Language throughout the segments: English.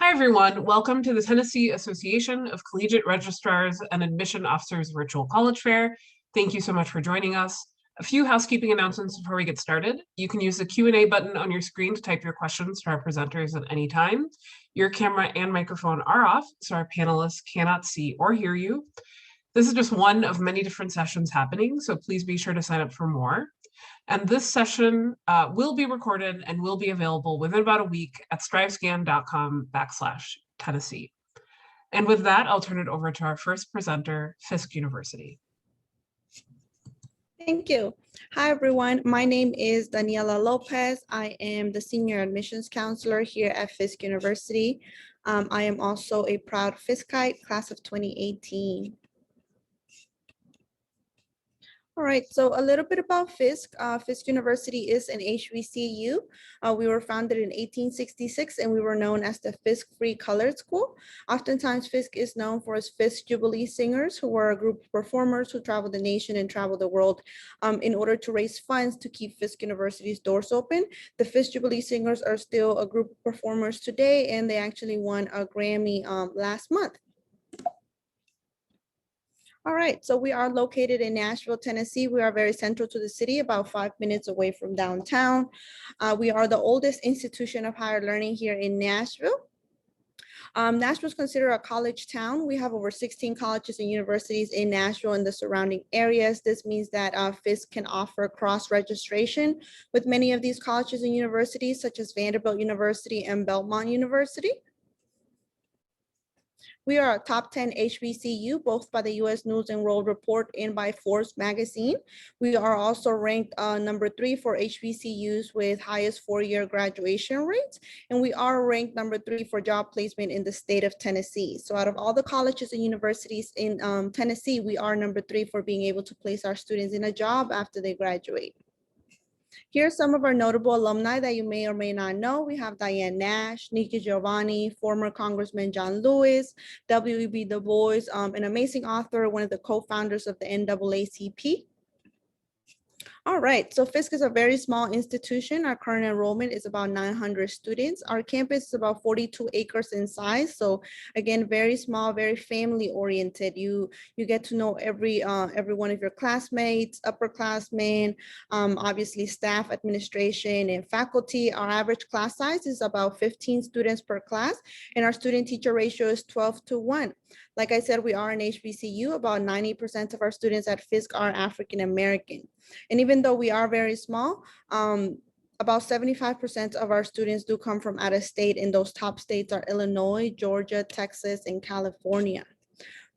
Hi, everyone. Welcome to the Tennessee Association of Collegiate Registrars and Admission Officers Virtual College Fair. Thank you so much for joining us. A few housekeeping announcements before we get started. You can use the Q&A button on your screen to type your questions to our presenters at any time. Your camera and microphone are off, so our panelists cannot see or hear you. This is just one of many different sessions happening, so please be sure to sign up for more. And this session will be recorded and will be available within about a week at strivescan.com/Tennessee. And with that, I'll turn it over to our first presenter, Fisk University. Thank you. Hi, everyone. My name is Daniela Lopez. I am the Senior Admissions Counselor here at Fisk University. I am also a proud Fiskite, class of 2018. All right, so a little bit about Fisk. Fisk University is an HBCU. We were founded in 1866 and we were known as the Fisk Free Colored School. Oftentimes Fisk is known for its Fisk Jubilee Singers, who were a group of performers who traveled the nation and traveled the world in order to raise funds to keep Fisk University's doors open. The Fisk Jubilee Singers are still a group of performers today, and they actually won a Grammy last month. All right, so we are located in Nashville, Tennessee. We are very central to the city, about 5 minutes away from downtown. We are the oldest institution of higher learning here in Nashville. Nashville is considered a college town. We have over 16 colleges and universities in Nashville and the surrounding areas. This means that Fisk can offer cross-registration with many of these colleges and universities, such as Vanderbilt University and Belmont University. We are a top 10 HBCU, both by the U.S. News and World Report and by Forbes magazine. We are also ranked number 3 for HBCUs with highest 4-year graduation rates. And we are ranked number 3 for job placement in the state of Tennessee. So out of all the colleges and universities in Tennessee, we are number 3 for being able to place our students in a job after they graduate. Here are some of our notable alumni that you may or may not know. We have Diane Nash, Nikki Giovanni, former Congressman John Lewis, W.E.B. Du Bois, an amazing author, one of the co-founders of the NAACP. All right, so Fisk is a very small institution. Our current enrollment is about 900 students. Our campus is about 42 acres in size. So again, very small, very family oriented. You get to know every one of your classmates, upperclassmen, obviously staff, administration, and faculty. Our average class size is about 15 students per class, and our student teacher ratio is 12:1. Like I said, we are an HBCU. About 90% of our students at Fisk are African American. And even though we are very small, about 75% of our students do come from out of state, and those top states are Illinois, Georgia, Texas, and California.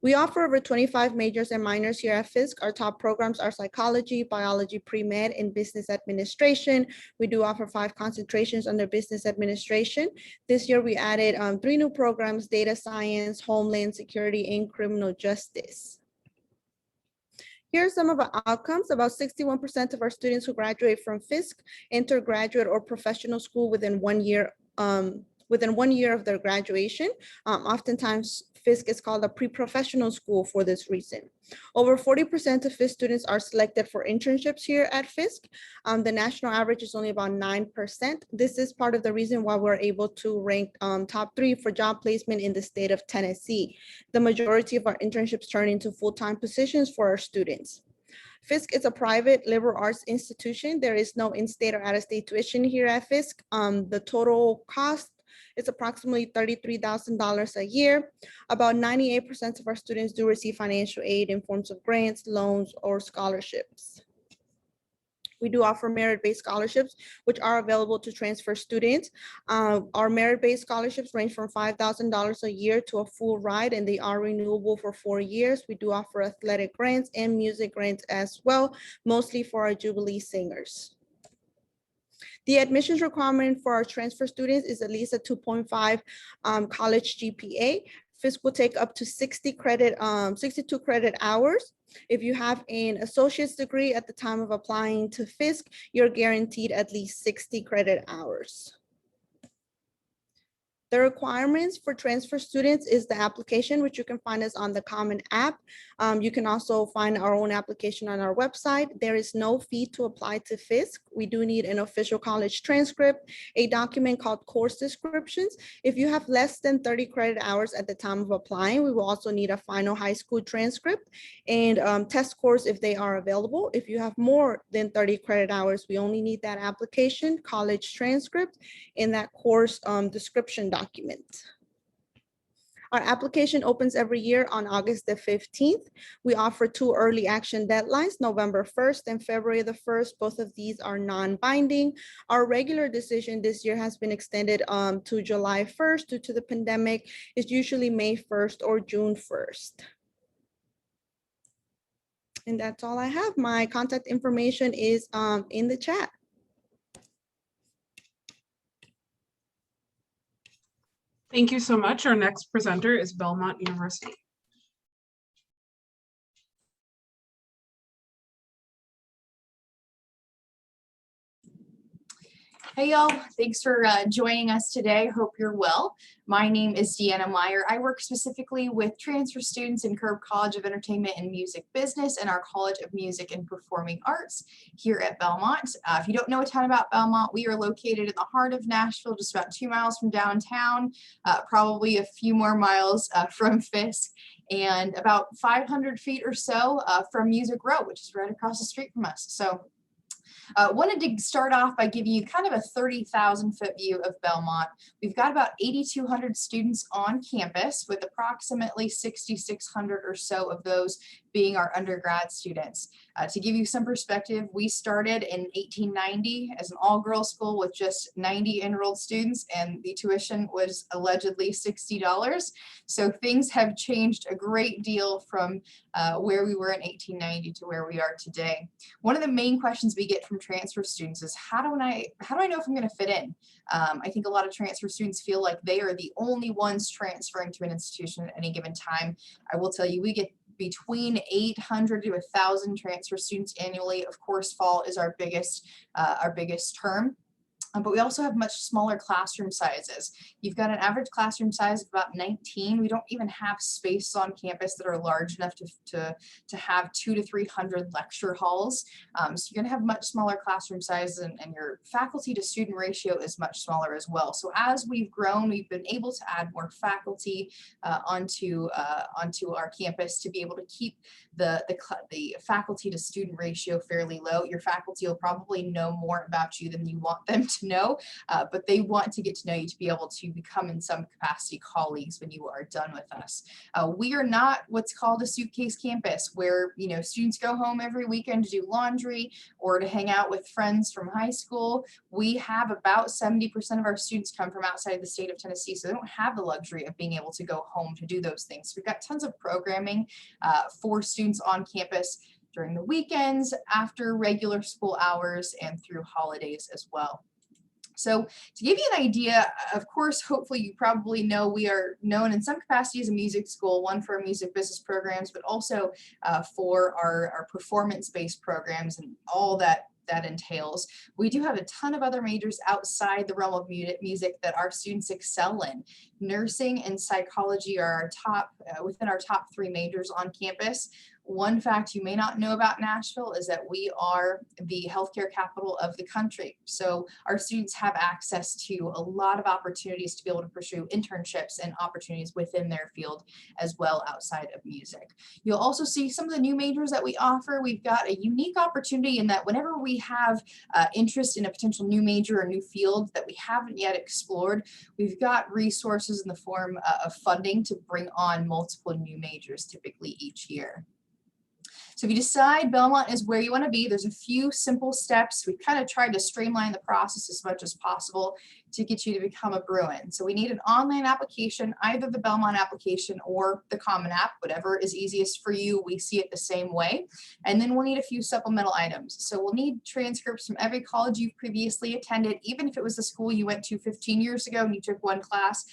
We offer over 25 majors and minors here at Fisk. Our top programs are psychology, biology, pre-med, and business administration. We do offer 5 concentrations under business administration. This year we added 3 new programs: data science, homeland security, and criminal justice. Here are some of our outcomes. About 61% of our students who graduate from Fisk enter graduate or professional school within 1 year of their graduation. Oftentimes, Fisk is called a pre-professional school for this reason. Over 40% of Fisk students are selected for internships here at Fisk. The national average is only about 9%. This is part of the reason why we're able to rank top 3 for job placement in the state of Tennessee. The majority of our internships turn into full-time positions for our students. Fisk is a private liberal arts institution. There is no in-state or out-of-state tuition here at Fisk. The total cost is approximately $33,000 a year. About 98% of our students do receive financial aid in forms of grants, loans, or scholarships. We do offer merit-based scholarships, which are available to transfer students. Our merit-based scholarships range from $5,000 a year to a full ride, and they are renewable for 4 years. We do offer athletic grants and music grants as well, mostly for our Jubilee singers. The admissions requirement for our transfer students is at least a 2.5 college GPA. Fisk will take up to 62 credit hours. If you have an associate's degree at the time of applying to Fisk, you're guaranteed at least 60 credit hours. The requirements for transfer students is the application, which you can find us on the Common App. You can also find our own application on our website. There is no fee to apply to Fisk. We do need an official college transcript, a document called course descriptions. If you have less than 30 credit hours at the time of applying, we will also need a final high school transcript and test scores if they are available. If you have more than 30 credit hours, we only need that application, college transcript, and that course description document. Our application opens every year on August the 15th. We offer 2 early action deadlines, November 1st and February the 1st. Both of these are non-binding. Our regular decision this year has been extended to July 1st due to the pandemic. It's usually May 1st or June 1st. And that's all I have. My contact information is in the chat. Thank you so much. Our next presenter is Belmont University. Hey y'all, thanks for joining us today. Hope you're well. My name is Deanna Meyer. I work specifically with transfer students in Curb College of Entertainment and Music Business and our College of Music and Performing Arts here at Belmont. If you don't know a ton about Belmont, we are located in the heart of Nashville, just about 2 miles from downtown, probably a few more miles from Fisk, and about 500 feet or so from Music Row, which is right across the street from us. So wanted to start off by giving you kind of a 30,000-foot view of Belmont. We've got about 8,200 students on campus, with approximately 6,600 or so of those being our undergrad students. To give you some perspective, we started in 1890 as an all-girls school with just 90 enrolled students, and the tuition was allegedly $60. So things have changed a great deal from where we were in 1890 to where we are today. One of the main questions we get from transfer students is, how do I know if I'm going to fit in? I think a lot of transfer students feel like they are the only ones transferring to an institution at any given time. I will tell you, we get between 800 to 1,000 transfer students annually. Of course, fall is our biggest term. But we also have much smaller classroom sizes. You've got an average classroom size of about 19. We don't even have spaces on campus that are large enough to have 200 to 300 lecture halls. So you're gonna have much smaller classroom sizes, and your faculty to student ratio is much smaller as well. So as we've grown, we've been able to add more faculty onto our campus to be able to keep the faculty to student ratio fairly low. Your faculty will probably know more about you than you want them to know, but they want to get to know you to be able to become in some capacity colleagues when you are done with us. We are not what's called a suitcase campus, where students go home every weekend to do laundry or to hang out with friends from high school. We have about 70% of our students come from outside the state of Tennessee, so they don't have the luxury of being able to go home to do those things. We've got tons of programming for students on campus during the weekends, after regular school hours, and through holidays as well. So to give you an idea, of course, hopefully you probably know we are known in some capacity as a music school, one for our music business programs, but also for our performance-based programs and all that entails. We do have a ton of other majors outside the realm of music that our students excel in. Nursing and psychology are our top, within our top 3 majors on campus. One fact you may not know about Nashville is that we are the healthcare capital of the country. So our students have access to a lot of opportunities to be able to pursue internships and opportunities within their field as well outside of music. You'll also see some of the new majors that we offer. We've got a unique opportunity in that whenever we have interest in a potential new major or new field that we haven't yet explored, we've got resources in the form of funding to bring on multiple new majors typically each year. So if you decide Belmont is where you want to be, there's a few simple steps. We've kind of tried to streamline the process as much as possible to get you to become a Bruin. So we need an online application, either the Belmont application or the Common App, whatever is easiest for you. We see it the same way. And then we'll need a few supplemental items. So we'll need transcripts from every college you've previously attended, even if it was the school you went to 15 years ago and you took one class.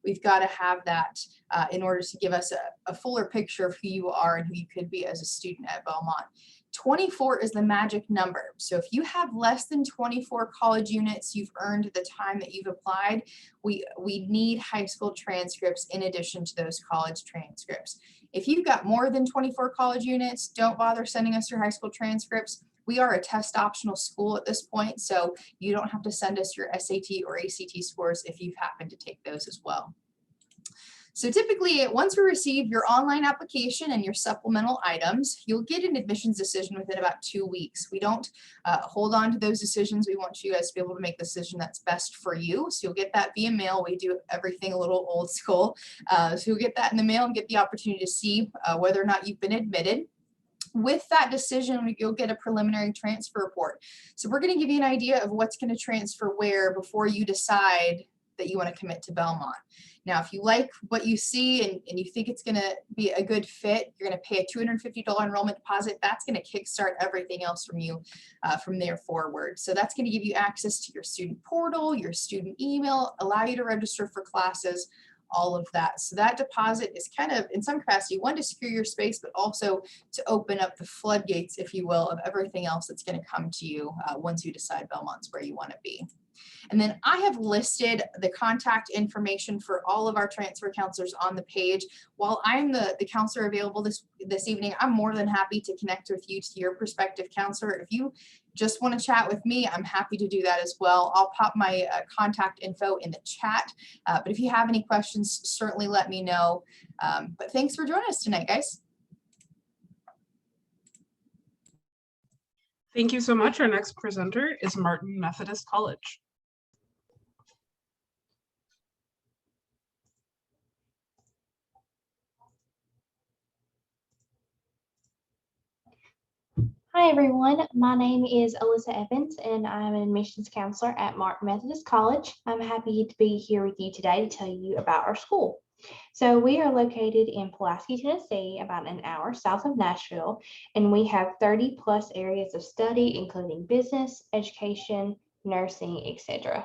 We've got to have that in order to give us a fuller picture of who you are and who you could be as a student at Belmont. 24 is the magic number. So if you have less than 24 college units you've earned at the time that you've applied, we need high school transcripts in addition to those college transcripts. If you've got more than 24 college units, don't bother sending us your high school transcripts. We are a test optional school at this point, so you don't have to send us your SAT or ACT scores if you've happened to take those as well. So typically, once we receive your online application and your supplemental items, you'll get an admissions decision within about 2 weeks. We don't hold on to those decisions. We want you guys to be able to make the decision that's best for you. So you'll get that via mail. We do everything a little old school. So you'll get that in the mail and get the opportunity to see whether or not you've been admitted. With that decision, you'll get a preliminary transfer report. So we're going to give you an idea of what's going to transfer where before you decide that you want to commit to Belmont. Now, if you like what you see and you think it's going to be a good fit, you're going to pay a $250 enrollment deposit. That's going to kickstart everything else from you from there forward. So that's going to give you access to your student portal, your student email, allow you to register for classes, all of that. So that deposit is kind of, in some capacity, one, to secure your space, but also to open up the floodgates, if you will, of everything else that's going to come to you once you decide Belmont's where you want to be. And then I have listed the contact information for all of our transfer counselors on the page. While I'm the counselor available this evening, I'm more than happy to connect with you to your prospective counselor. If you just want to chat with me, I'm happy to do that as well. I'll pop my contact info in the chat. But if you have any questions, certainly let me know. But thanks for joining us tonight, guys. Thank you so much. Our next presenter is Martin Methodist College. Hi everyone, my name is Alyssa Evans and I'm an admissions counselor at Martin Methodist College. I'm happy to be here with you today to tell you about our school. So we are located in Pulaski, Tennessee, about an hour south of Nashville, and we have 30 plus areas of study, including business, education, nursing, etc.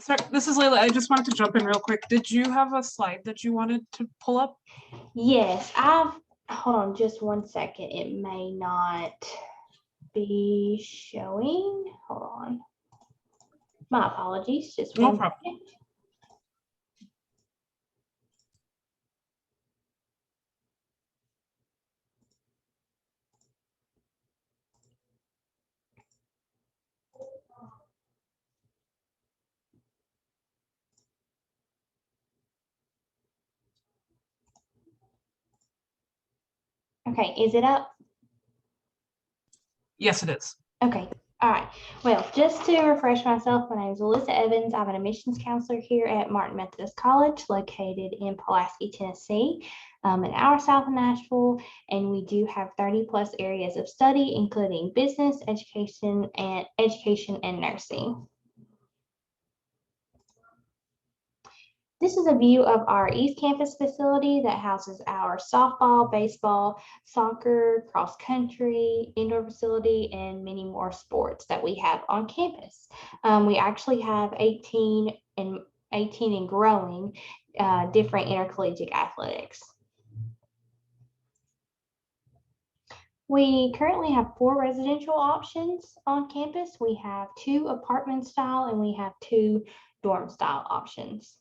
Sorry, this is Layla. I just wanted to jump in real quick. Did you have a slide that you wanted to pull up? Yes, hold on just 1 second. It may not be showing. Hold on. My apologies. Just No one problem. second. Okay, is it up? Yes, it is. Okay, all right. Well, just to refresh myself, my name is Alyssa Evans. I'm an admissions counselor here at Martin Methodist College, located in Pulaski, Tennessee, an hour south of Nashville, and we do have 30 plus areas of study, including business, education, and nursing. This is a view of our East Campus facility that houses our softball, baseball, soccer, cross country, indoor facility, and many more sports that we have on campus. We actually have 18 and growing different intercollegiate athletics. We currently have 4 residential options on campus. We have 2 apartment style and we have 2 dorm style options.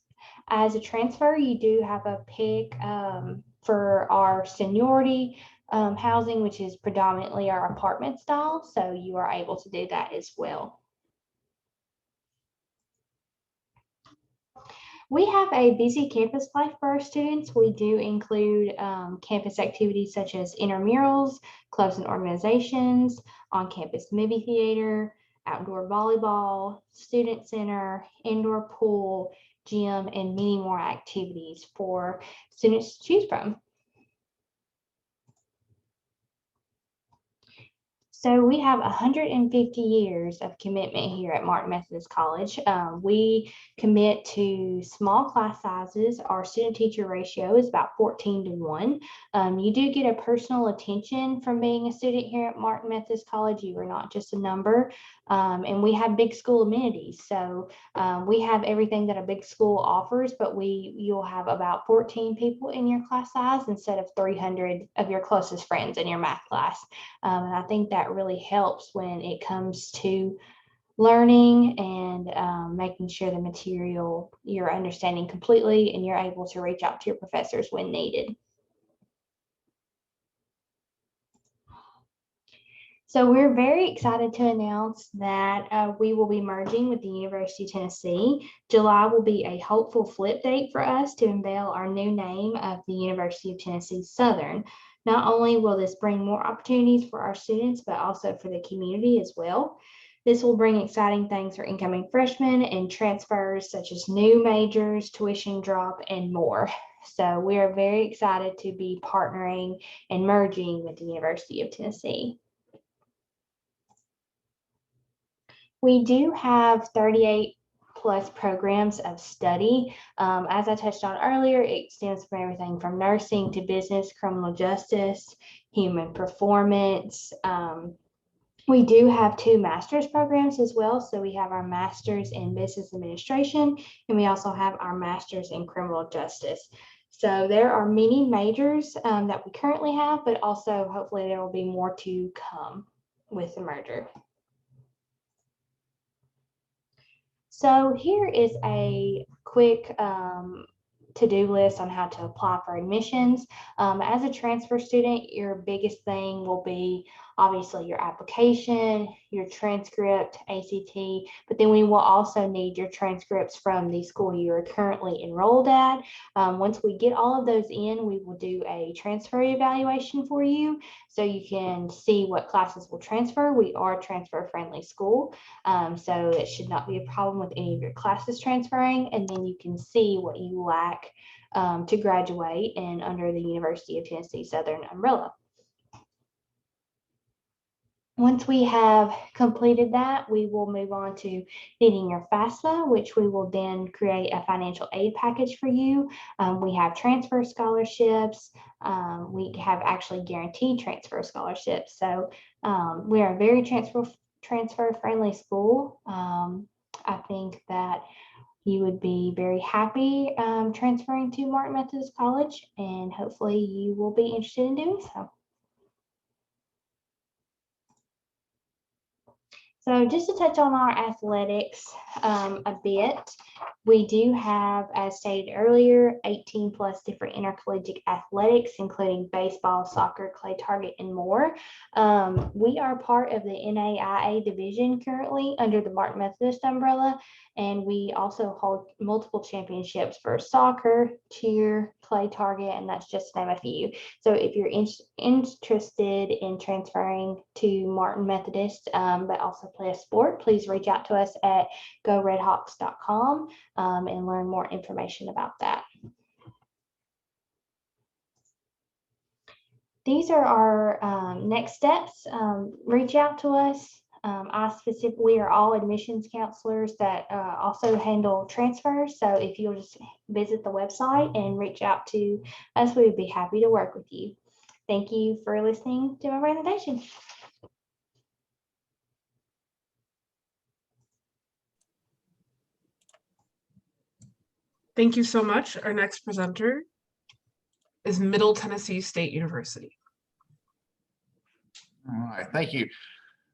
As a transfer, you do have a pick for our seniority housing, which is predominantly our apartment style. So you are able to do that as well. We have a busy campus life for our students. We do include campus activities such as intramurals, clubs and organizations, on-campus movie theater, outdoor volleyball, student center, indoor pool, gym, and many more activities for students to choose from. So we have 150 years of commitment here at Martin Methodist College. We commit to small class sizes. Our student-teacher ratio is about 14:1. You do get a personal attention from being a student here at Martin Methodist College. You are not just a number. And we have big school amenities. So we have everything that a big school offers, but you'll have about 14 people in your class size instead of 300 of your closest friends in your math class. And I think that really helps when it comes to learning and making sure the material you're understanding completely and you're able to reach out to your professors when needed. So we're very excited to announce that we will be merging with the University of Tennessee. July will be a hopeful flip date for us to unveil our new name of the University of Tennessee Southern. Not only will this bring more opportunities for our students, but also for the community as well. This will bring exciting things for incoming freshmen and transfers such as new majors, tuition drop, and more. So we are very excited to be partnering and merging with the University of Tennessee. We do have 38 plus programs of study. As I touched on earlier, it extends from everything from nursing to business, criminal justice, human performance. We do have 2 master's programs as well. So we have our master's in business administration, and we also have our master's in criminal justice. So there are many majors that we currently have, but also hopefully there will be more to come with the merger. So here is a quick to-do list on how to apply for admissions. As a transfer student, your biggest thing will be obviously your application, your transcript, ACT, but then we will also need your transcripts from the school you are currently enrolled at. Once we get all of those in, we will do a transfer evaluation for you so you can see what classes will transfer. We are a transfer-friendly school, so it should not be a problem with any of your classes transferring, and then you can see what you lack to graduate and under the University of Tennessee Southern umbrella. Once we have completed that, we will move on to needing your FAFSA, which we will then create a financial aid package for you. We have transfer scholarships. We have actually guaranteed transfer scholarships. So we are a very transfer-friendly school. I think that you would be very happy transferring to Martin Methodist College, and hopefully you will be interested in doing so. So just to touch on our athletics a bit, we do have, as stated earlier, 18 plus different intercollegiate athletics, including baseball, soccer, clay target, and more. We are part of the NAIA division currently under the Martin Methodist umbrella, and we also hold multiple championships for soccer, cheer, clay target, and that's just to name a few. So if you're interested in transferring to Martin Methodist, but also play a sport, please reach out to us at goredhawks.com and learn more information about that. These are our next steps. Reach out to us. We are all admissions counselors that also handle transfers. So if you'll just visit the website and reach out to us, we would be happy to work with you. Thank you for listening to my presentation. Thank you so much. Our next presenter is Middle Tennessee State University. All right, thank you.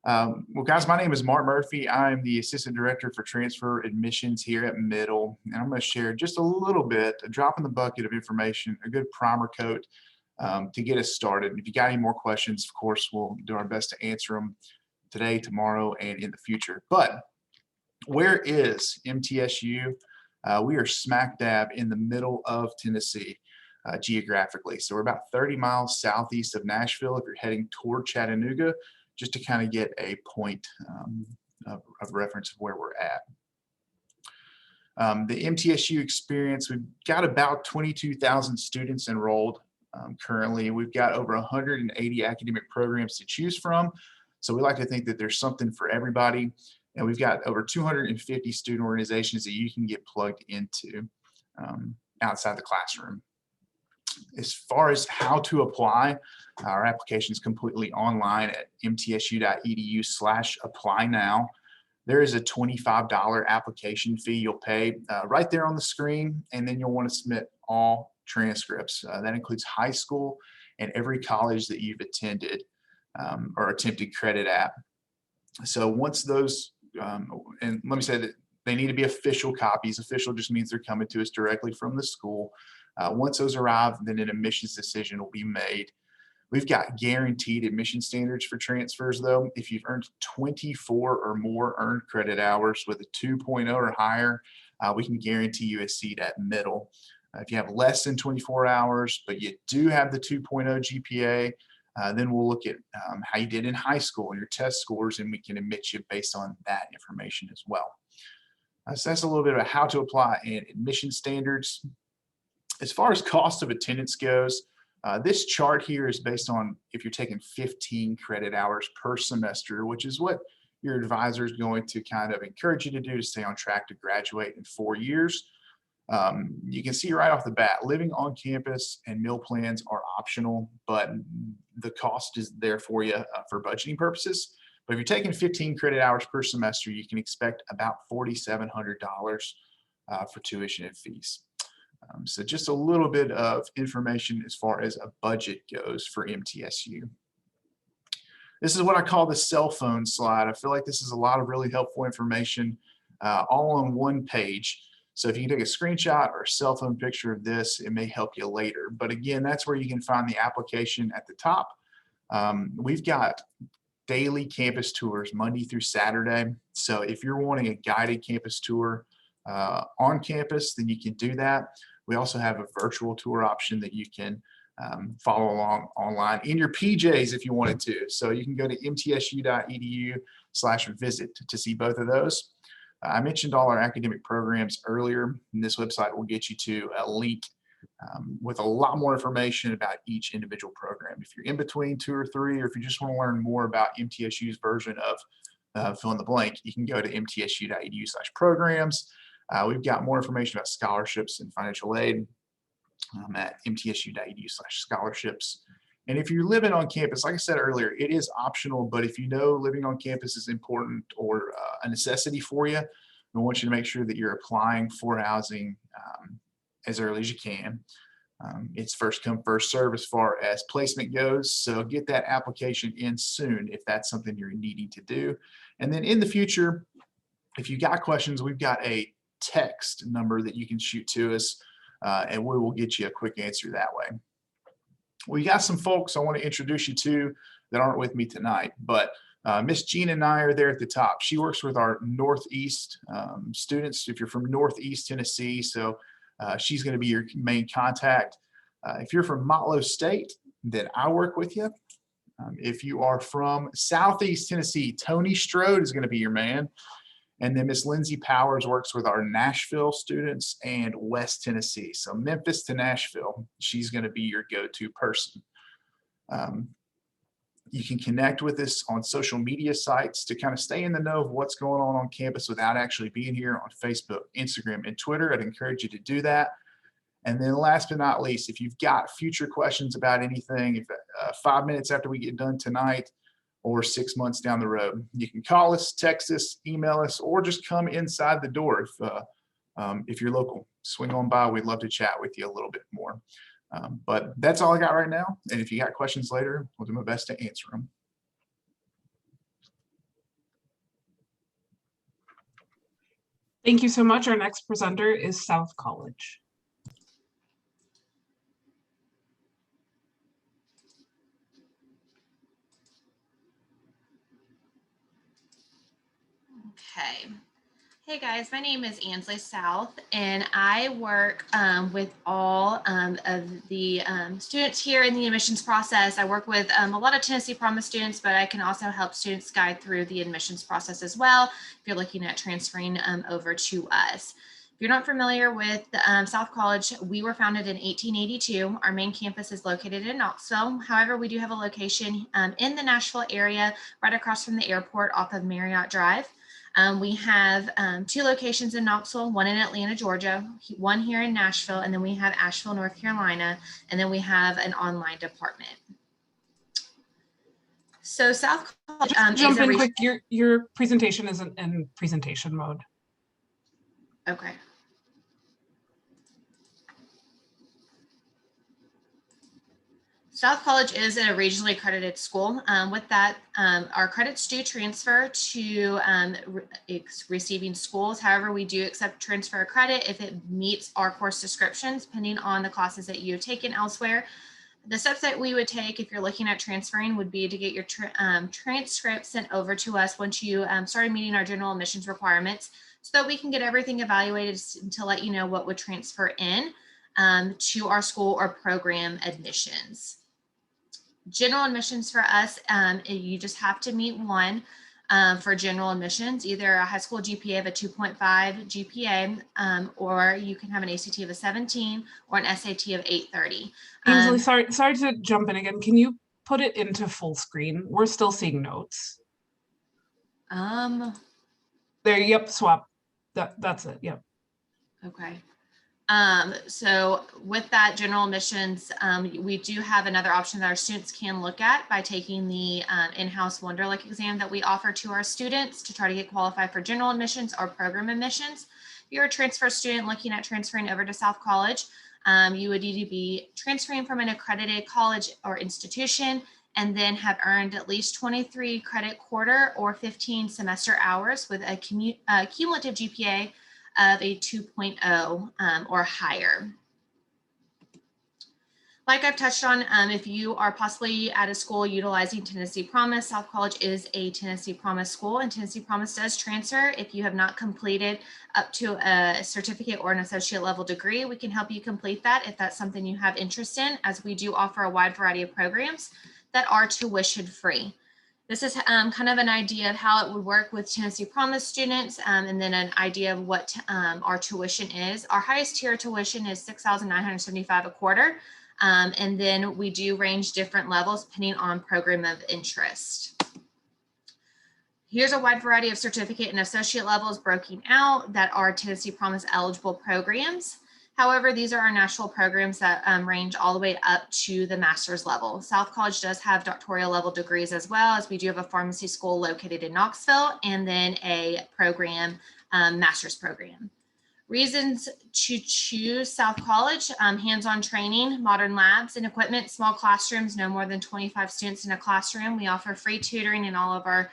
Well, guys, my name is Mark Murphy. I'm the Assistant Director for Transfer Admissions here at Middle, and I'm going to share just a little bit, a drop in the bucket of information, a good primer coat to get us started. If you got any more questions, of course, we'll do our best to answer them today, tomorrow, and in the future. But where is MTSU? We are smack dab in the middle of Tennessee geographically. So we're about 30 miles southeast of Nashville if you're heading toward Chattanooga, just to kind of get a point of reference of where we're at. The MTSU experience, we've got about 22,000 students enrolled currently. We've got over 180 academic programs to choose from. So we like to think that there's something for everybody. And we've got over 250 student organizations that you can get plugged into outside the classroom. As far as how to apply, our application is completely online at mtsu.edu/apply now. there is a $25 application fee you'll pay right there on the screen, and then you'll want to submit all transcripts. That includes high school and every college that you've attended or attempted credit at. So once those, and let me say that they need to be official copies. Official just means they're coming to us directly from the school. Once those arrive, then an admissions decision will be made. We've got guaranteed admission standards for transfers, though. If you've earned 24 or more earned credit hours with a 2.0 or higher, we can guarantee you a seat at middle. If you have less than 24 hours, but you do have the 2.0 GPA, then we'll look at how you did in high school and your test scores, and we can admit you based on that information as well. So that's a little bit about how to apply and admission standards. As far as cost of attendance goes, this chart here is based on if you're taking 15 credit hours per semester, which is what your advisor is going to kind of encourage you to do to stay on track to graduate in 4 years. You can see right off the bat, living on campus and meal plans are optional, but the cost is there for you for budgeting purposes. But if you're taking 15 credit hours per semester, you can expect about $4,700 for tuition and fees. So just a little bit of information as far as a budget goes for MTSU. This is what I call the cell phone slide. I feel like this is a lot of really helpful information all on one page. So if you can take a screenshot or a cell phone picture of this, it may help you later. But again, that's where you can find the application at the top. We've got daily campus tours Monday through Saturday. So if you're wanting a guided campus tour on campus, then you can do that. We also have a virtual tour option that you can follow along online in your PJs if you wanted to. So you can go to mtsu.edu/visit to see both of those. I mentioned all our academic programs earlier, and this website will get you to a link with a lot more information about each individual program. If you're in between 2 or 3, or if you just want to learn more about MTSU's version of fill in the blank, you can go to mtsu.edu/programs. We've got more information about scholarships and financial aid at mtsu.edu/scholarships. And if you're living on campus, like I said earlier, it is optional, but if you know living on campus is important or a necessity for you, we want you to make sure that you're applying for housing as early as you can. It's first come, first serve as far as placement goes. So get that application in soon if that's something you're needing to do. And then in the future, if you got questions, we've got a text number that you can shoot to us and we will get you a quick answer that way. We got some folks I want to introduce you to that aren't with me tonight, but Miss Gina and I are there at the top. She works with our Northeast students. If you're from Northeast Tennessee, so she's going to be your main contact. If you're from Motlow State, then I work with you. If you are from Southeast Tennessee, Tony Strode is going to be your man. And then Miss Lindsay Powers works with our Nashville students and West Tennessee. So Memphis to Nashville, she's going to be your go-to person. You can connect with us on social media sites to kind of stay in the know of what's going on campus without actually being here on Facebook, Instagram, and Twitter. I'd encourage you to do that. And then last but not least, if you've got future questions about anything, if 5 minutes after we get done tonight, or 6 months down the road, you can call us, text us, email us, or just come inside the door if you're local. Swing on by. We'd love to chat with you a little bit more. But that's all I got right now. And if you got questions later, we'll do my best to answer them. Thank you so much. Our next presenter is South College. Okay. Hey guys, my name is Ansley South, and I work with all of the students here in the admissions process. I work with a lot of Tennessee Promise students, but I can also help students guide through the admissions process as well if you're looking at transferring over to us. If you're not familiar with South College, we were founded in 1882. Our main campus is located in Knoxville. However, we do have a location in the Nashville area, right across from the airport off of Marriott Drive. We have 2 locations in Knoxville, one in Atlanta, Georgia, one here in Nashville, and then we have Asheville, North Carolina, and then we have an online department. So South College Just is jump a in quick. Your presentation isn't in presentation mode. okay. South College is a regionally accredited school. With that, our credits do transfer to receiving schools. However, we do accept transfer credit if it meets our course descriptions, depending on the classes that you've taken elsewhere. The steps that we would take if you're looking at transferring would be to get your transcript sent over to us once you started meeting our general admissions requirements, so that we can get everything evaluated to let you know what would transfer in to our school or program admissions. General admissions for us, you just have to meet one for general admissions, either a high school GPA of a 2.5 GPA, or you can have an ACT of a 17 or an SAT of 830. Ainsley, sorry to jump in again. Can you put it into full screen? We're still seeing notes. There, yep, swap. That's it, yep. Okay. So with that general admissions, we do have another option that our students can look at by taking the in-house Wonderlic exam that we offer to our students to try to get qualified for general admissions or program admissions. If you're a transfer student looking at transferring over to South College, you would need to be transferring from an accredited college or institution and then have earned at least 23 credit quarter or 15 semester hours with a cumulative GPA of a 2.0 or higher. Like I've touched on, if you are possibly at a school utilizing Tennessee Promise, South College is a Tennessee Promise school, and Tennessee Promise does transfer. If you have not completed up to a certificate or an associate level degree, we can help you complete that if that's something you have interest in, as we do offer a wide variety of programs that are tuition free. This is kind of an idea of how it would work with Tennessee Promise students, and then an idea of what our tuition is. Our highest tier tuition is $6,975 a quarter, and then we do range different levels depending on program of interest. Here's a wide variety of certificate and associate levels broken out that are Tennessee Promise eligible programs. However, these are our national programs that range all the way up to the master's level. South College does have doctoral level degrees, as well as we do have a pharmacy school located in Knoxville, and then a program, master's program. Reasons to choose South College: hands-on training, modern labs and equipment, small classrooms, no more than 25 students in a classroom. We offer free tutoring in all of our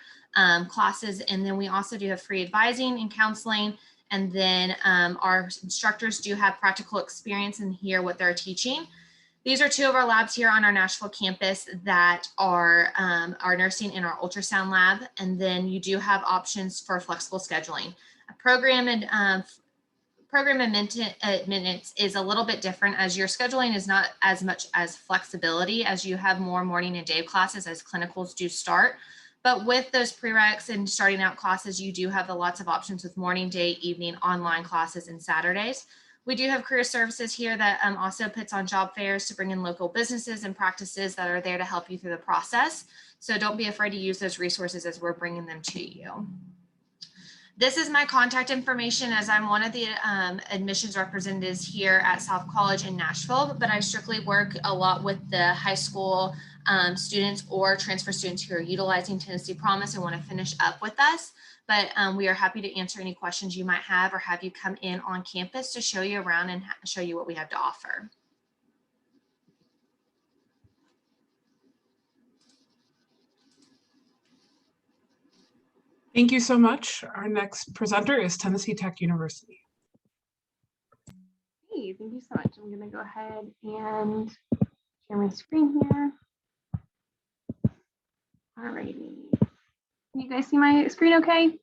classes, and then we also do have free advising and counseling. And then our instructors do have practical experience and hear what they're teaching. These are two of our labs here on our Nashville campus that are our nursing and our ultrasound lab. And then you do have options for flexible scheduling. A program and program admittance is a little bit different, as your scheduling is not as much as flexibility, as you have more morning and day classes as clinicals do start. But with those prereqs and starting out classes, you do have lots of options with morning, day, evening, online classes, and Saturdays. We do have career services here that also puts on job fairs to bring in local businesses and practices that are there to help you through the process. So don't be afraid to use those resources as we're bringing them to you. This is my contact information, as I'm one of the admissions representatives here at South College in Nashville, but I strictly work a lot with the high school students or transfer students who are utilizing Tennessee Promise and want to finish up with us. But we are happy to answer any questions you might have, or have you come in on campus to show you around and show you what we have to offer. Thank you so much. Our next presenter is Tennessee Tech University. Hey, thank you so much. I'm going to go ahead and share my screen here. Alrighty. Can you guys see my screen okay?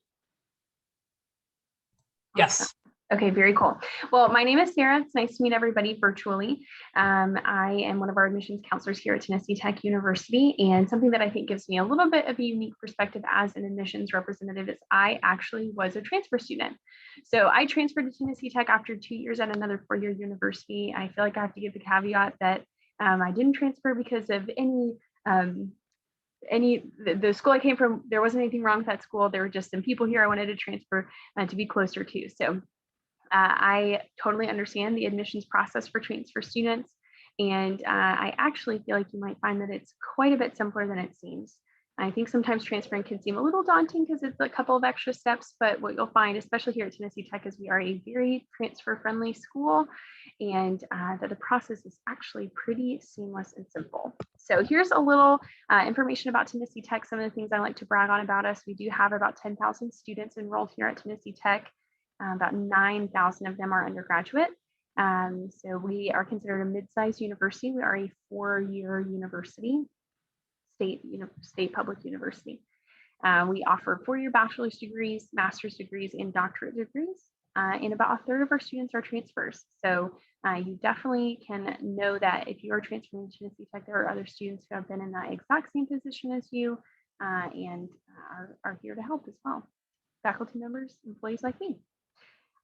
Yes. Okay, very cool. Well, my name is Sarah. It's nice to meet everybody virtually. I am one of our admissions counselors here at Tennessee Tech University, and something that I think gives me a little bit of a unique perspective as an admissions representative is I actually was a transfer student. So I transferred to Tennessee Tech after 2 years at another four-year university. I feel like I have to give the caveat that I didn't transfer because of the school I came from. There wasn't anything wrong with that school. There were just some people here I wanted to transfer to be closer to. So I totally understand the admissions process for transfer students, and I actually feel like you might find that it's quite a bit simpler than it seems. I think sometimes transferring can seem a little daunting because it's a couple of extra steps, but what you'll find, especially here at Tennessee Tech, is we are a very transfer-friendly school, and that the process is actually pretty seamless and simple. So here's a little information about Tennessee Tech, some of the things I like to brag on about us. We do have about 10,000 students enrolled here at Tennessee Tech. About 9,000 of them are undergraduate. So we are considered a mid-sized university. We are a 4-year university. State public university. We offer 4-year bachelor's degrees, master's degrees, and doctorate degrees. And about 1/3 of our students are transfers. So you definitely can know that if you are transferring to Tennessee Tech, there are other students who have been in that exact same position as you and are here to help as well. Faculty members, employees like me.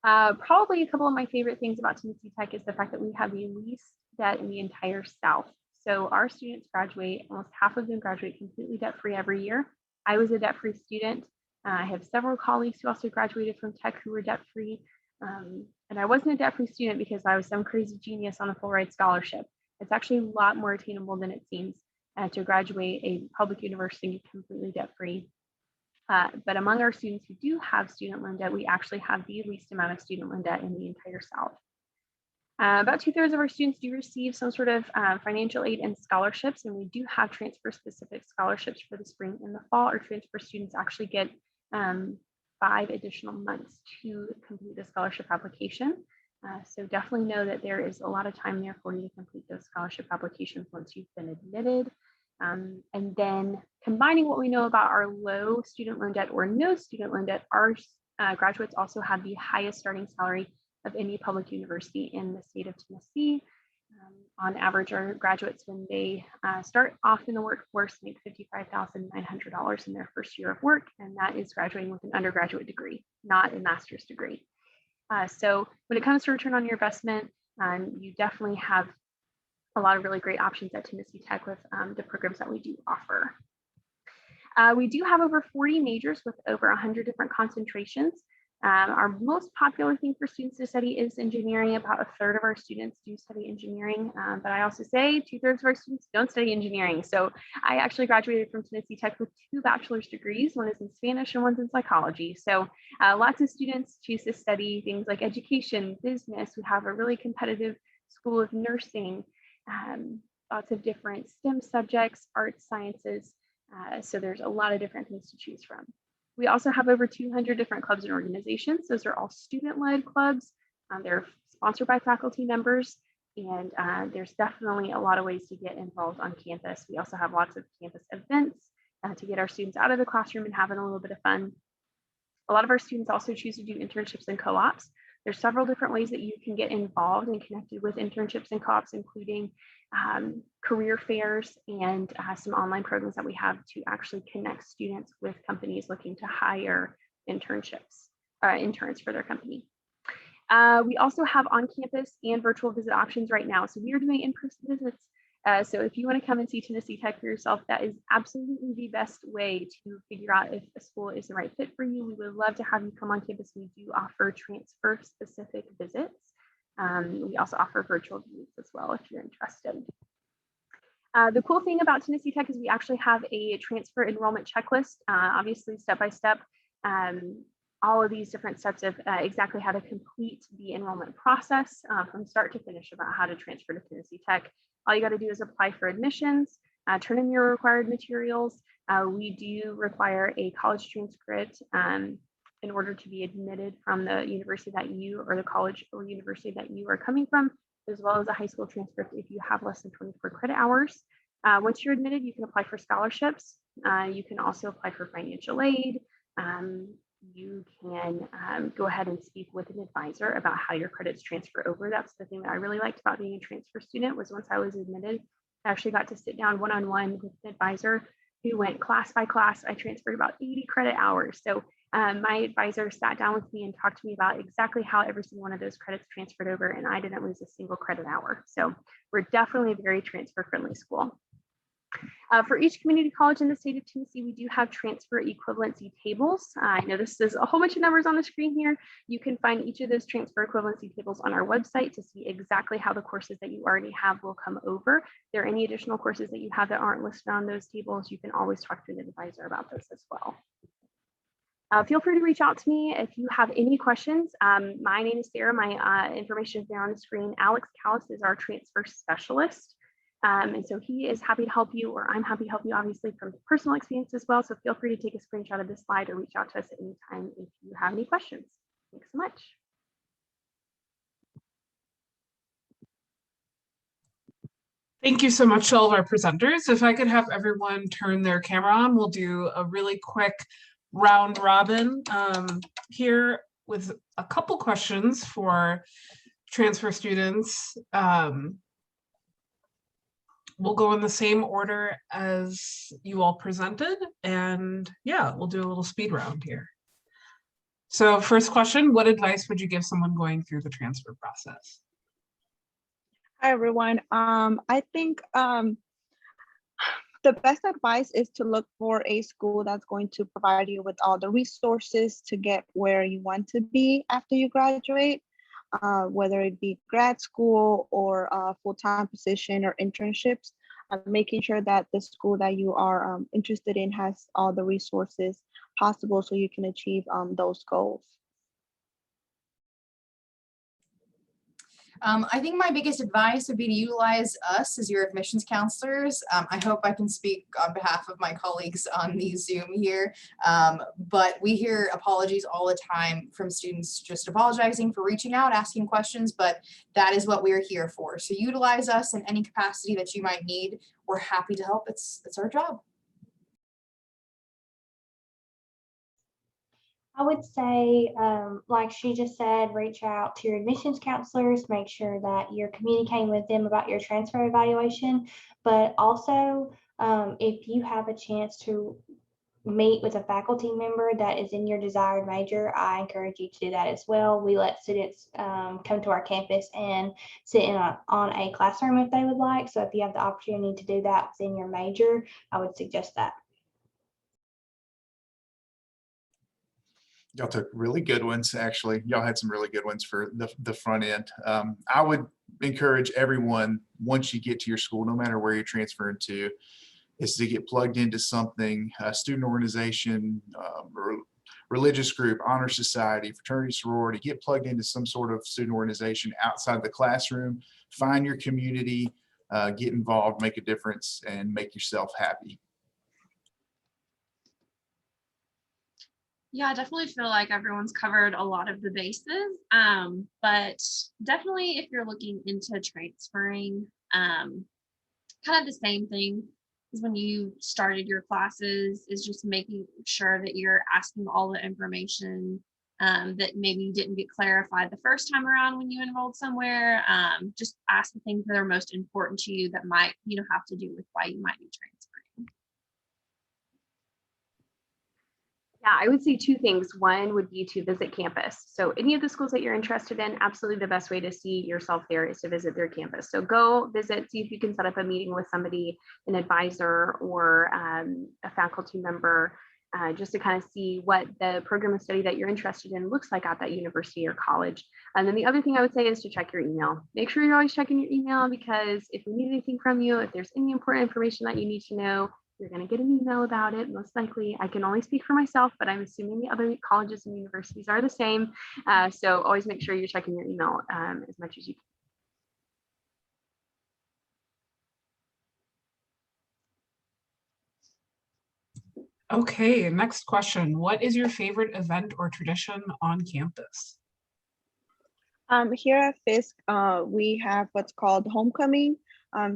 Probably a couple of my favorite things about Tennessee Tech is the fact that we have the least debt in the entire South. So our students graduate, almost half of them graduate completely debt-free every year. I was a debt-free student. I have several colleagues who also graduated from Tech who were debt-free. And I wasn't a debt-free student because I was some crazy genius on a full ride scholarship. It's actually a lot more attainable than it seems to graduate a public university completely debt-free. But among our students who do have student loan debt, we actually have the least amount of student loan debt in the entire South. About 2/3 of our students do receive some sort of financial aid and scholarships, and we do have transfer-specific scholarships for the spring and the fall. Our transfer students actually get 5 additional months to complete the scholarship application. So definitely know that there is a lot of time there for you to complete those scholarship applications once you've been admitted. And then combining what we know about our low student loan debt or no student loan debt, our graduates also have the highest starting salary of any public university in the state of Tennessee. On average, our graduates, when they start off in the workforce, make $55,900 in their first year of work, and that is graduating with an undergraduate degree, not a master's degree. So when it comes to return on your investment, you definitely have a lot of really great options at Tennessee Tech with the programs that we do offer. We do have over 40 majors with over 100 different concentrations. Our most popular thing for students to study is engineering. About 1/3 of our students do study engineering, but I also say 2/3 of our students don't study engineering. So I actually graduated from Tennessee Tech with 2 bachelor's degrees. One is in Spanish and one's in psychology. So lots of students choose to study things like education, business. We have a really competitive school of nursing, lots of different STEM subjects, arts, sciences. So there's a lot of different things to choose from. We also have over 200 different clubs and organizations. Those are all student-led clubs. They're sponsored by faculty members, and there's definitely a lot of ways to get involved on campus. We also have lots of campus events to get our students out of the classroom and having a little bit of fun. A lot of our students also choose to do internships and co-ops. There's several different ways that you can get involved and connected with internships and co-ops, including career fairs and some online programs that we have to actually connect students with companies looking to hire interns for their company. We also have on-campus and virtual visit options right now. So we are doing in-person visits. So if you want to come and see Tennessee Tech for yourself, that is absolutely the best way to figure out if a school is the right fit for you. We would love to have you come on campus. We do offer transfer-specific visits. We also offer virtual visits as well if you're interested. The cool thing about Tennessee Tech is we actually have a transfer enrollment checklist, obviously step-by-step, all of these different steps of exactly how to complete the enrollment process from start to finish about how to transfer to Tennessee Tech. All you got to do is apply for admissions, turn in your required materials. We do require a college transcript in order to be admitted from the university that you or the college or university that you are coming from, as well as a high school transcript if you have less than 24 credit hours. Once you're admitted, you can apply for scholarships. You can also apply for financial aid. You can go ahead and speak with an advisor about how your credits transfer over. That's the thing that I really liked about being a transfer student was once I was admitted, I actually got to sit down one-on-one with an advisor who went class by class. I transferred about 80 credit hours. So my advisor sat down with me and talked to me about exactly how every single one of those credits transferred over, and I didn't lose a single credit hour. So we're definitely a very transfer-friendly school. For each community college in the state of Tennessee, we do have transfer equivalency tables. I know this is a whole bunch of numbers on the screen here. You can find each of those transfer equivalency tables on our website to see exactly how the courses that you already have will come over. If there are any additional courses that you have that aren't listed on those tables, you can always talk to an advisor about those as well. Feel free to reach out to me if you have any questions. My name is Sarah. My information is there on the screen. Alex Callis is our transfer specialist. And so he is happy to help you, or I'm happy to help you, obviously, from personal experience as well. So feel free to take a screenshot of this slide or reach out to us at any time if you have any questions. Thanks so much. Thank you so much to all of our presenters. If I could have everyone turn their camera on, we'll do a really quick round robin here with a couple questions for transfer students. We'll go in the same order as you all presented, and yeah, we'll do a little speed round here. So first question, what advice would you give someone going through the transfer process? Hi, everyone. I think the best advice is to look for a school that's going to provide you with all the resources to get where you want to be after you graduate, whether it be grad school or a full-time position or internships, making sure that the school that you are interested in has all the resources possible so you can achieve those goals. I think my biggest advice would be to utilize us as your admissions counselors. I hope I can speak on behalf of my colleagues on the Zoom here, but we hear apologies all the time from students just apologizing for reaching out, asking questions, but that is what we're here for. So utilize us in any capacity that you might need. We're happy to help. It's our job. I would say, like she just said, reach out to your admissions counselors, make sure that you're communicating with them about your transfer evaluation, but also if you have a chance to meet with a faculty member that is in your desired major, I encourage you to do that as well. We let students come to our campus and sit in on a classroom if they would like. So if you have the opportunity to do that within your major, I would suggest that. Y'all took really good ones, actually. Y'all had some really good ones for the front end. I would encourage everyone, once you get to your school, no matter where you're transferring to, is to get plugged into something, a student organization, religious group, honor society, fraternity, sorority, get plugged into some sort of student organization outside the classroom, find your community, get involved, make a difference, and make yourself happy. Yeah, I definitely feel like everyone's covered a lot of the bases, but definitely if you're looking into transferring, kind of the same thing as when you started your classes, is just making sure that you're asking all the information that maybe you didn't get clarified the first time around when you enrolled somewhere. Just ask the things that are most important to you that might, have to do with why you might be transferring. Yeah, I would say two things. One would be to visit campus. So any of the schools that you're interested in, absolutely the best way to see yourself there is to visit their campus. So go visit, see if you can set up a meeting with somebody, an advisor or a faculty member, just to kind of see what the program of study that you're interested in looks like at that university or college. And then the other thing I would say is to check your email. Make sure you're always checking your email, because if we need anything from you, if there's any important information that you need to know, you're going to get an email about it. Most likely, I can only speak for myself, but I'm assuming the other colleges and universities are the same. So always make sure you're checking your email as much as you can. Okay, next question. What is your favorite event or tradition on campus? Here at Fisk, we have what's called homecoming.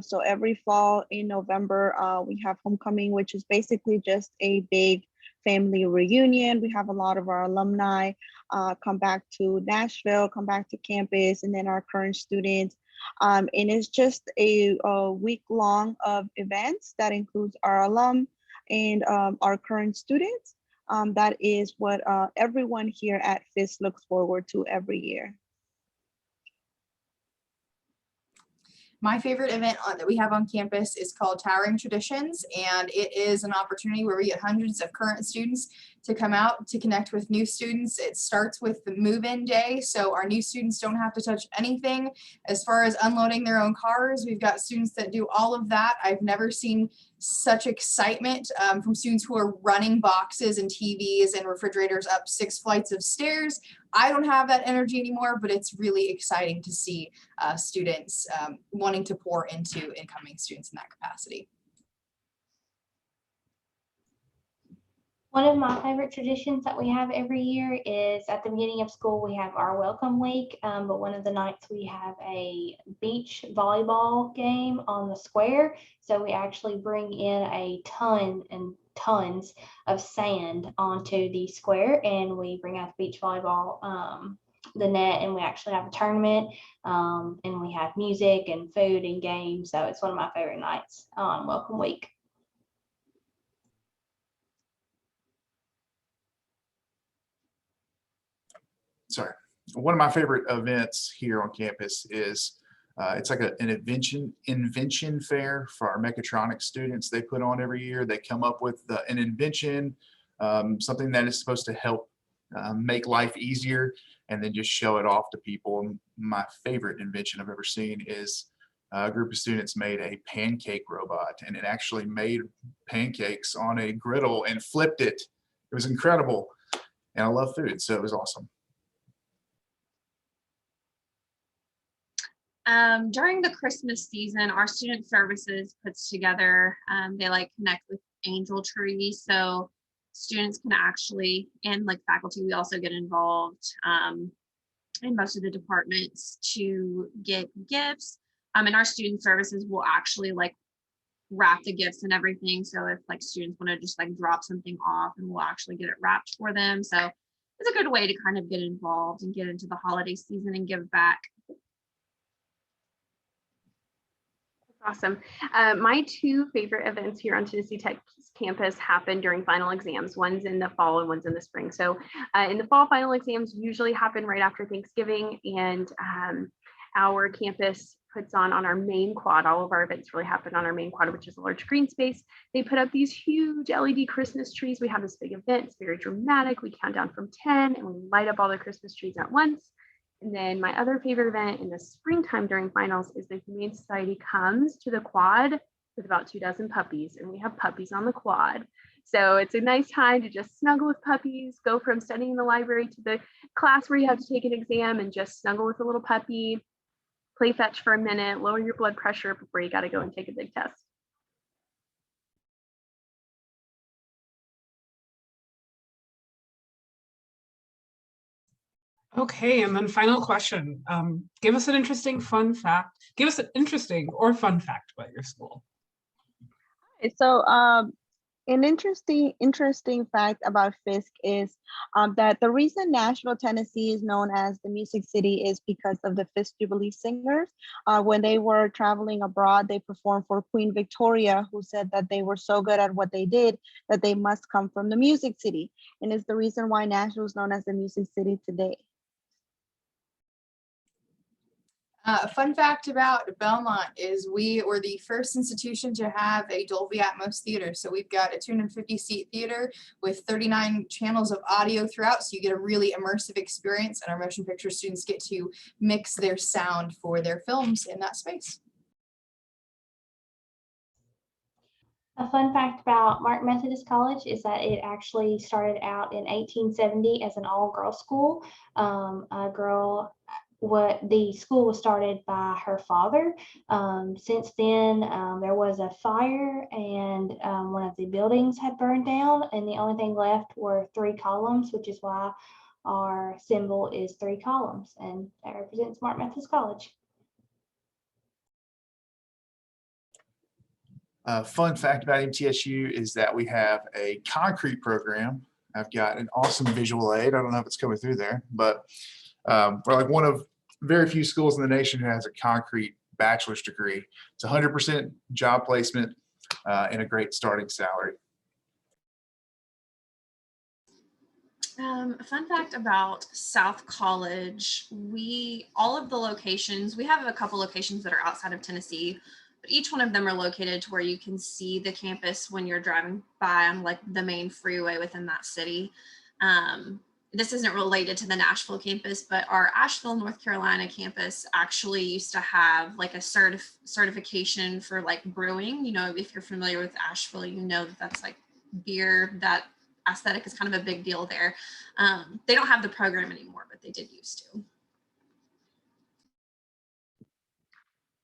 So every fall in November, we have homecoming, which is basically just a big family reunion. We have a lot of our alumni come back to Nashville, come back to campus, and then our current students. And it's just a week long of events that includes our alum and our current students. That is what everyone here at Fisk looks forward to every year. My favorite event that we have on campus is called Towering Traditions, and it is an opportunity where we get hundreds of current students to come out to connect with new students. It starts with the move-in day, so our new students don't have to touch anything as far as unloading their own cars. We've got students that do all of that. I've never seen such excitement from students who are running boxes and TVs and refrigerators up 6 flights of stairs. I don't have that energy anymore, but it's really exciting to see students wanting to pour into incoming students in that capacity. One of my favorite traditions that we have every year is at the beginning of school, we have our welcome week. But one of the nights we have a beach volleyball game on the square. So we actually bring in a ton and tons of sand onto the square, and we bring out the beach volleyball, the net, and we actually have a tournament, and we have music and food and games. So it's one of my favorite nights on welcome week. Sorry. One of my favorite events here on campus is it's like an invention fair for our mechatronics students. They put on every year. They come up with an invention, something that is supposed to help make life easier, and then just show it off to people. And my favorite invention I've ever seen is a group of students made a pancake robot, and it actually made pancakes on a griddle and flipped it. It was incredible, and I love food, so it was awesome. During the Christmas season, our student services puts together, they like connect with angel trees. So students can actually, and like faculty, we also get involved in most of the departments to get gifts. And our student services will actually like wrap the gifts and everything. So if like students want to just like drop something off, and we'll actually get it wrapped for them. So it's a good way to kind of get involved and get into the holiday season and give back. Awesome. My 2 favorite events here on Tennessee Tech's campus happen during final exams. One's in the fall and one's in the spring. So in the fall, final exams usually happen right after Thanksgiving, and our campus puts on our main quad. All of our events really happen on our main quad, which is a large green space. They put up these huge LED Christmas trees. We have this big event. It's very dramatic. We count down from 10 and we light up all the Christmas trees at once. And then my other favorite event in the springtime during finals is the Humane Society comes to the quad with about 24 puppies, and we have puppies on the quad. So it's a nice time to just snuggle with puppies, go from studying in the library to the class where you have to take an exam and just snuggle with a little puppy, play fetch for a minute, lower your blood pressure before you got to go and take a big test. Okay, and then final question. Give us an interesting fun fact. Give us an interesting or fun fact about your school. So an interesting fact about Fisk is that the reason Nashville, Tennessee is known as the Music City is because of the Fisk Jubilee Singers. When they were traveling abroad, they performed for Queen Victoria, who said that they were so good at what they did that they must come from the Music City. And it's the reason why Nashville is known as the Music City today. A fun fact about Belmont is we were the first institution to have a Dolby Atmos theater. So we've got a 250-seat theater with 39 channels of audio throughout. So you get a really immersive experience, and our motion picture students get to mix their sound for their films in that space. A fun fact about Martin Methodist College is that it actually started out in 1870 as an all-girls school. The school was started by her father. Since then, there was a fire, and one of the buildings had burned down, and the only thing left were 3 columns, which is why our symbol is 3 columns, and that represents Martin Methodist College. Fun fact about MTSU is that we have a concrete program. I've got an awesome visual aid. I don't know if it's coming through there, but we're like one of very few schools in the nation who has a concrete bachelor's degree. It's 100% job placement and a great starting salary. A fun fact about South College, all of the locations, we have a couple locations that are outside of Tennessee, but each one of them are located to where you can see the campus when you're driving by on like the main freeway within that city. This isn't related to the Nashville campus, but our Asheville, North Carolina campus actually used to have like a certification for like brewing. You know, if you're familiar with Asheville, you know that that's like beer, that aesthetic is kind of a big deal there. They don't have the program anymore, but they did used to.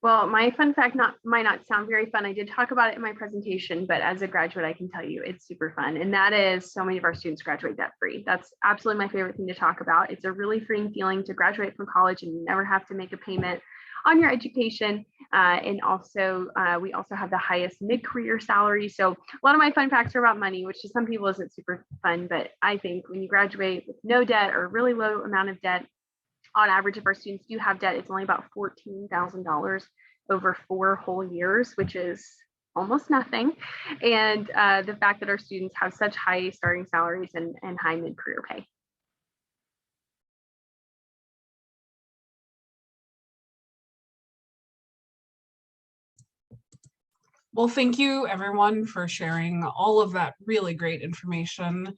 Well, my fun fact might not sound very fun. I did talk about it in my presentation, but as a graduate, I can tell you it's super fun. And that is so many of our students graduate debt free. That's absolutely my favorite thing to talk about. It's a really freeing feeling to graduate from college and never have to make a payment on your education. And also, we also have the highest mid-career salary. So a lot of my fun facts are about money, which to some people isn't super fun, but I think when you graduate with no debt or a really low amount of debt, on average, if our students do have debt, it's only about $14,000 over 4 whole years, which is almost nothing. And the fact that our students have such high starting salaries and high mid-career pay. Well, thank you everyone for sharing all of that really great information.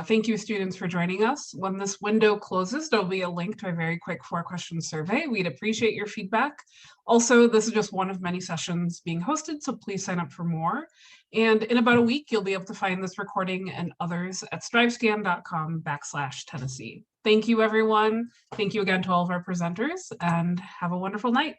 Thank you, students, for joining us. When this window closes, there'll be a link to a very quick 4-question survey. We'd appreciate your feedback. Also, this is just one of many sessions being hosted, so please sign up for more. And in about a week, you'll be able to find this recording and others at strivescan.com/Tennessee. Thank you, everyone. Thank you again to all of our presenters, and have a wonderful night.